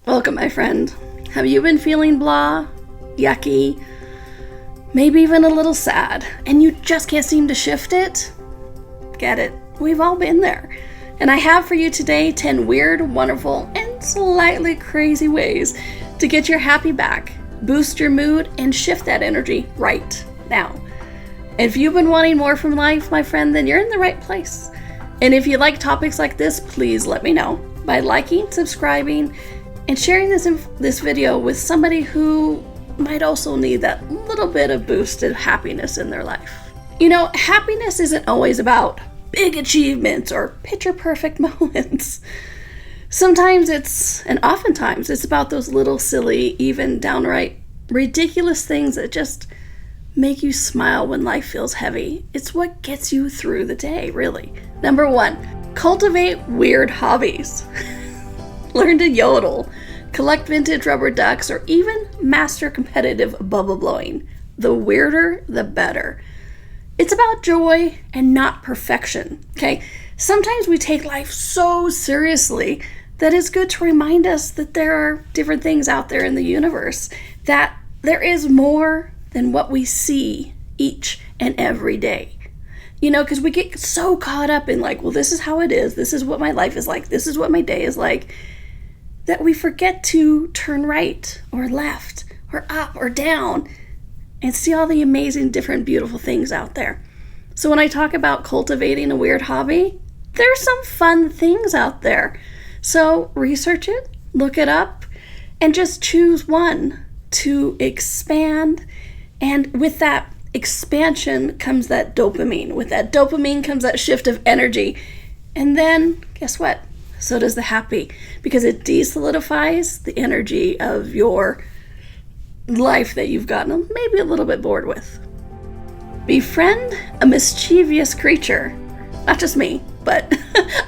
Welcome, my friend. Have you been feeling blah, yucky, maybe even a little sad, and you just can't seem to shift it? Get it. We've all been there. And I have for you today 10 weird, wonderful, and slightly crazy ways to get your happy back, boost your mood, and shift that energy right now. If you've been wanting more from life, my friend, then you're in the right place. And if you like topics like this, please let me know by liking, subscribing, and sharing this video with somebody who might also need that little bit of boosted happiness in their life. You know, happiness isn't always about big achievements or picture-perfect moments. Sometimes oftentimes it's about those little silly, even downright ridiculous things that just make you smile when life feels heavy. It's what gets you through the day, really. Number 1, cultivate weird hobbies. Learn to yodel, collect vintage rubber ducks, or even master competitive bubble blowing. The weirder, the better. It's about joy and not perfection, okay? Sometimes we take life so seriously that it's good to remind us that there are different things out there in the universe, that there is more than what we see each and every day. You know, because we get so caught up in like, well, this is how it is, this is what my life is like, this is what my day is like, that we forget to turn right or left or up or down and see all the amazing, different, beautiful things out there. So when I talk about cultivating a weird hobby, there's some fun things out there. So research it, look it up, and just choose one to expand. And with that expansion comes that dopamine. With that dopamine comes that shift of energy. And then, guess what? So does the happy, because it desolidifies the energy of your life that you've gotten maybe a little bit bored with. Befriend a mischievous creature. Not just me, but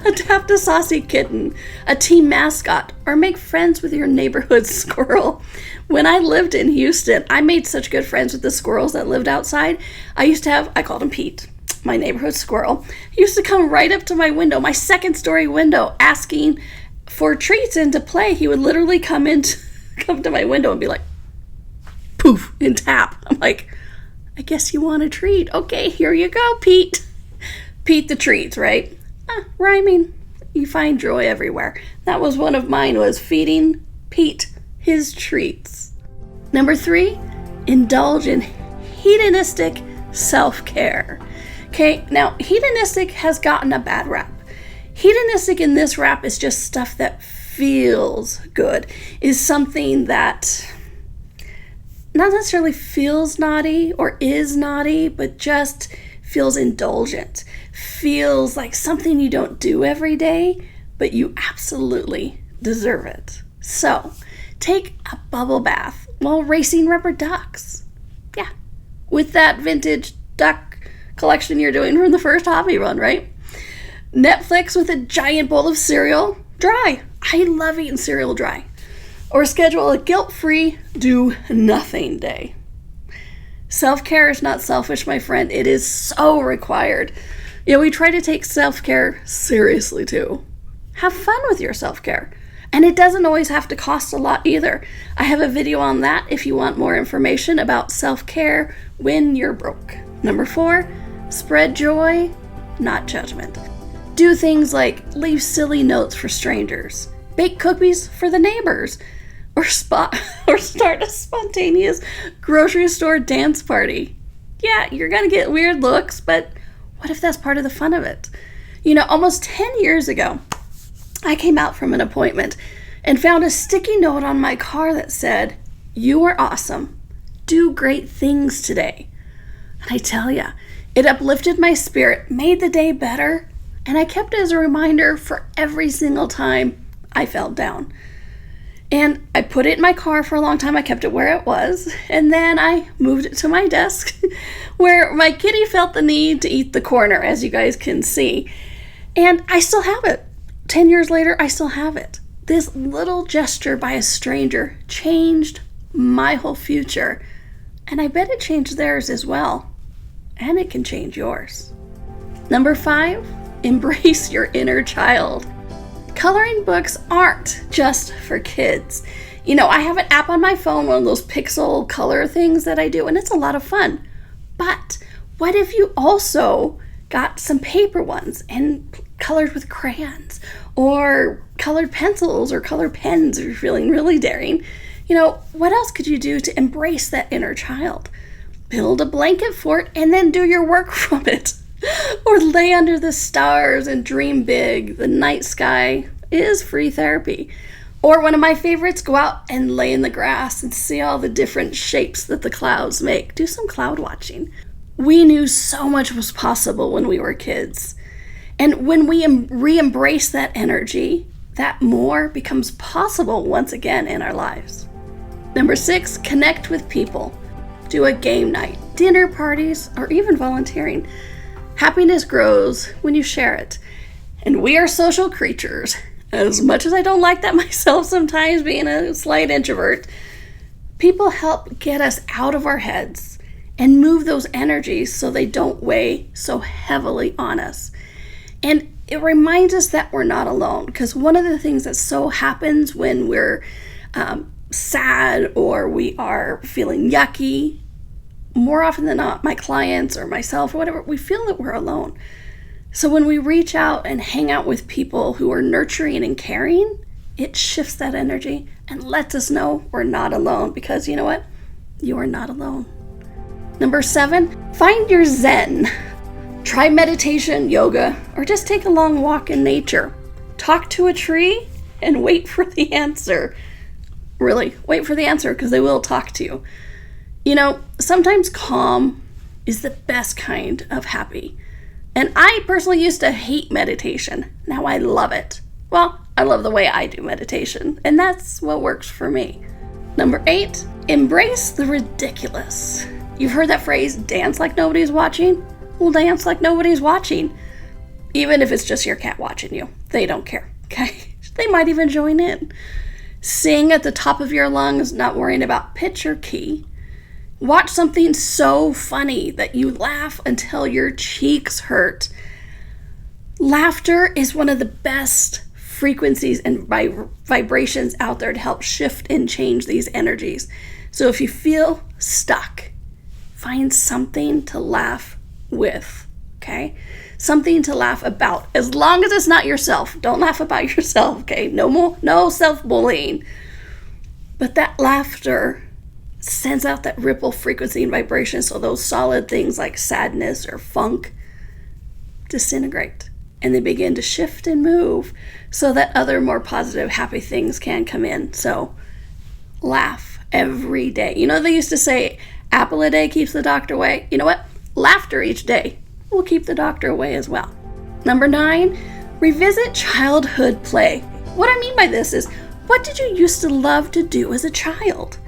adopt a saucy kitten, a team mascot, or make friends with your neighborhood squirrel. When I lived in Houston, I made such good friends with the squirrels that lived outside. I called him Pete, my neighborhood squirrel. He used to come right up to my window, my second-story window, asking for treats and to play. He would literally come to my window and be like, poof, and tap. I'm like, I guess you want a treat. Okay, here you go, Pete. Pete the treats, right? Rhyming. You find joy everywhere. That was one of mine, was feeding Pete his treats. Number 3, indulge in hedonistic self-care. Okay, now hedonistic has gotten a bad rap. Hedonistic in this rap is just stuff that feels good, is something that not necessarily feels naughty or is naughty, but just feels indulgent, feels like something you don't do every day, but you absolutely deserve it. So, take a bubble bath while racing rubber ducks. Yeah, with that vintage duck collection you're doing from the first hobby run, right? Netflix with a giant bowl of cereal, dry. I love eating cereal dry. Or schedule a guilt-free do nothing day. Self-care is not selfish, my friend. It is so required. You know, we try to take self-care seriously too. Have fun with your self-care. And it doesn't always have to cost a lot either. I have a video on that if you want more information about self-care when you're broke. Number 4, spread joy, not judgment. Do things like leave silly notes for strangers, bake cookies for the neighbors, or start a spontaneous grocery store dance party. Yeah, you're gonna get weird looks, but what if that's part of the fun of it? You know, almost 10 years ago, I came out from an appointment and found a sticky note on my car that said, "You are awesome. Do great things today." And I tell ya, it uplifted my spirit, made the day better, and I kept it as a reminder for every single time I felt down. And I put it in my car for a long time. I kept it where it was. And then I moved it to my desk where my kitty felt the need to eat the corner, as you guys can see. And I still have it. 10 years later, I still have it. This little gesture by a stranger changed my whole future. And I bet it changed theirs as well. And it can change yours. Number 5, embrace your inner child. Coloring books aren't just for kids. I have an app on my phone, one of those pixel color things that I do, and it's a lot of fun. But what if you also got some paper ones and colored with crayons or colored pencils or colored pens if you're feeling really daring? What else could you do to embrace that inner child? Build a blanket fort and then do your work from it. Or lay under the stars and dream big. The night sky is free therapy. Or one of my favorites, go out and lay in the grass and see all the different shapes that the clouds make. Do some cloud watching. We knew so much was possible when we were kids. And when we re-embrace that energy, that more becomes possible once again in our lives. Number 6, connect with people. Do a game night, dinner parties, or even volunteering. Happiness grows when you share it. And we are social creatures. As much as I don't like that myself sometimes, being a slight introvert, people help get us out of our heads and move those energies so they don't weigh so heavily on us. And it reminds us that we're not alone, because one of the things that so happens when we're sad or we are feeling yucky, more often than not, my clients or myself or whatever, we feel that we're alone. So when we reach out and hang out with people who are nurturing and caring, it shifts that energy and lets us know we're not alone, because you know what? You are not alone. Number 7, find your zen. Try meditation, yoga, or just take a long walk in nature. Talk to a tree and wait for the answer. Really, wait for the answer, because they will talk to you. Sometimes calm is the best kind of happy. And I personally used to hate meditation. Now I love it. Well, I love the way I do meditation, and that's what works for me. Number 8, embrace the ridiculous. You've heard that phrase, dance like nobody's watching? Well, dance like nobody's watching. Even if it's just your cat watching you. They don't care, okay? They might even join in. Sing at the top of your lungs, not worrying about pitch or key. Watch something so funny that you laugh until your cheeks hurt. Laughter is one of the best frequencies and vibrations out there to help shift and change these energies. So if you feel stuck, find something to laugh with, okay? Something to laugh about, as long as it's not yourself. Don't laugh about yourself, okay? No self-bullying. But that laughter sends out that ripple frequency and vibration, so those solid things like sadness or funk disintegrate, and they begin to shift and move so that other more positive, happy things can come in. So laugh every day. They used to say, apple a day keeps the doctor away. You know what? Laughter each day will keep the doctor away as well. Number 9, revisit childhood play. What I mean by this is, what did you used to love to do as a child?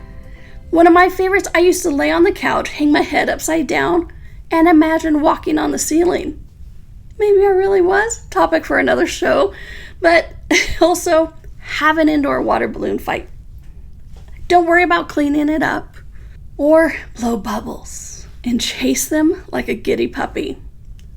One of my favorites, I used to lay on the couch, hang my head upside down, and imagine walking on the ceiling. Maybe I really was. Topic for another show. But also, have an indoor water balloon fight. Don't worry about cleaning it up. Or blow bubbles and chase them like a giddy puppy.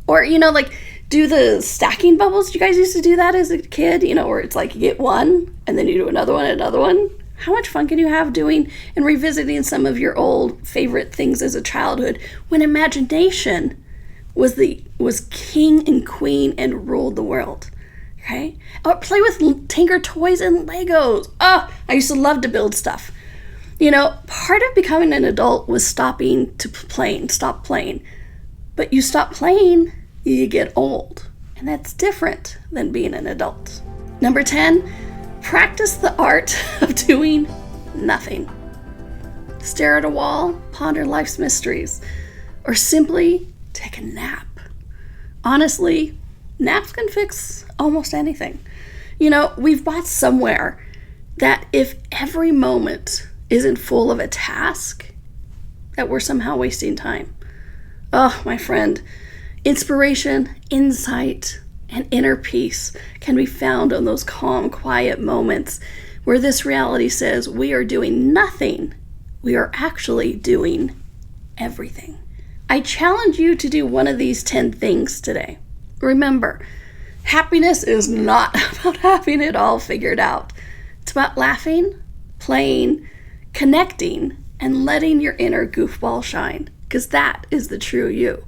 Or, do the stacking bubbles. You guys used to do that as a kid, where it's like you get one, and then you do another one. How much fun can you have doing and revisiting some of your old favorite things as a childhood when imagination was king and queen and ruled the world? Okay? Or play with Tinker toys and Legos. I used to love to build stuff. Part of becoming an adult was stop playing. But you stop playing, you get old. And that's different than being an adult. Number 10, practice the art of doing nothing. Stare at a wall, ponder life's mysteries, or simply take a nap. Honestly, naps can fix almost anything. We've bought somewhere that if every moment isn't full of a task, that we're somehow wasting time. Oh, my friend, inspiration, insight, and inner peace can be found in those calm, quiet moments where this reality says we are doing nothing. We are actually doing everything. I challenge you to do one of these 10 things today. Remember, Happiness is not about having it all figured out. It's about laughing, playing, connecting, and letting your inner goofball shine, because that is the true you.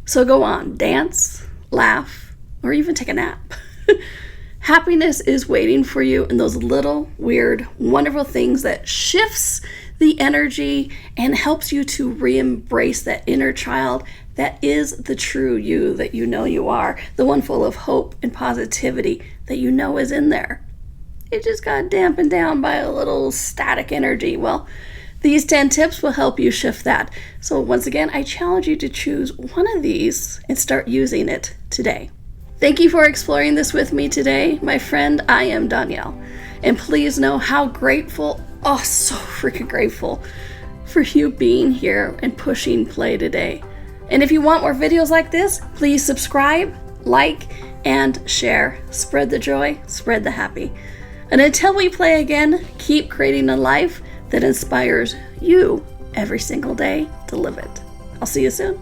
So go on, dance, laugh, or even take a nap. Happiness is waiting for you in those little, weird, wonderful things that shifts the energy and helps you to re-embrace that inner child that is the true you that you know you are, the one full of hope and positivity that you know is in there. It just got dampened down by a little static energy. Well, these 10 tips will help you shift that. So once again, I challenge you to choose one of these and start using it today. Thank you for exploring this with me today, my friend. I am Donnielle, and please know how grateful, so freaking grateful for you being here and pushing play today. And if you want more videos like this, please subscribe, like, and share. Spread the joy, spread the happy. And until we play again, keep creating a life that inspires you every single day to live it. I'll see you soon.